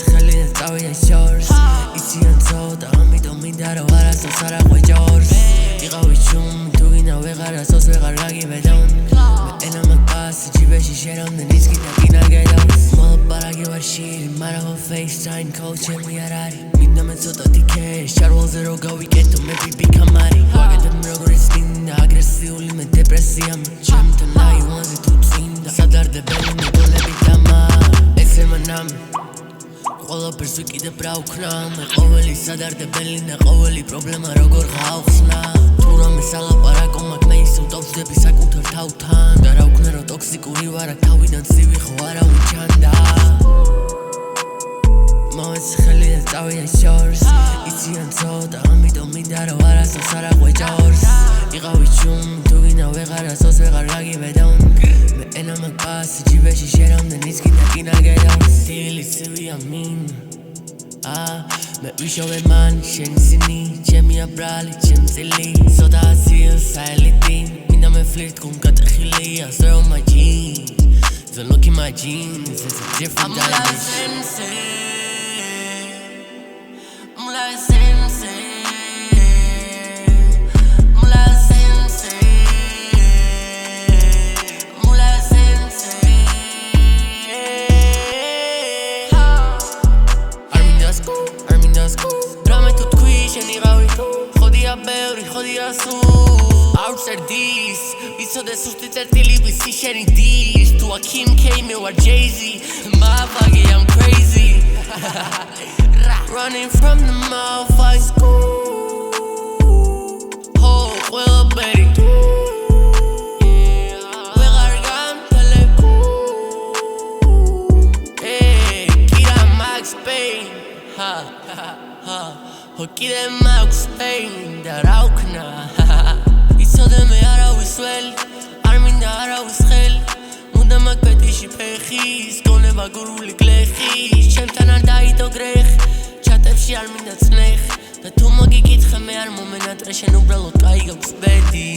ხელი და წავიდა შორს იციან ცოტა ამიტომ მინდა რომ არასდროს არ აღვეჯორს იყავი ჩუმი თუ გინდა ვეღარასდროს ვეღარ გაგიბედონ მე ენა მაგას ჯიბეში შერამდენ ისკი და კინაგედავს მოლაპარაკი ვარ შირი მაგრამ FaceTime call ჩემი არ არის მინდა მე ცოტათი cash შარვალზე რო გავიკეთო მე ბიბი კამარი ვაგედებ როგორც წინდა აგრესიული მე დეპრესია ჩემთან აივანზე თუ წინდა სადარდებელი მეგონები დამა ესე მანამ ყველაფერს ვიკიდებ რა უქნა მე ყოველი სადარდებელი და ყოველი პრობლემა როგორ გავხსნა თუ რამე სალაპარაკო მაგ მე ისევ დავსდები საკუთარ თავთან და რა უქნა რომ ტოქსიკური ვარ აქ თავიდან ცივი ხო არავინ ჩანდა მოვეცი ხელი და წავიდა შორს იციან ცოტა ამიტომ მინდა რომ არასდროს არ აღვეჯორს იყავი ჩუმი თუ გინდა ვეღარასდროს ვეღარ გაგიბედონ მე ენა მაგას ჯიბეში შერამდენ ისკი და კინაგედავს დილი ცივია მინ მე ვიშოვე მან შენი სინი ჩემი აბრალი ჩემი წილი ცოტა აზიელს საელიტი მინდა მე ფლირტ გუნ გატეხილია throw my jeans don't look in my jeans it's a different dimension Drame tu tkwi sheni gawi Khodia beuri, khodia su Outside this Isode susti tertili bisi sheni dish Tu a Kim K, me or Jay-Z Motherfucker, I'm crazy Running from the mouth, I school Oh, well, Betty Hokide Max Payne da raukna Isode me arawis well Arminda arawis khel Munda makbetishi pexis Goნება გურული გლეხი ჩემთან არ დაიდო გრეხ ჩატებში არ მინდა წნეხ და თუ მოგიკითხე მე არ მომენატრე შენ უბრალოდ კაი გაქვს ბედი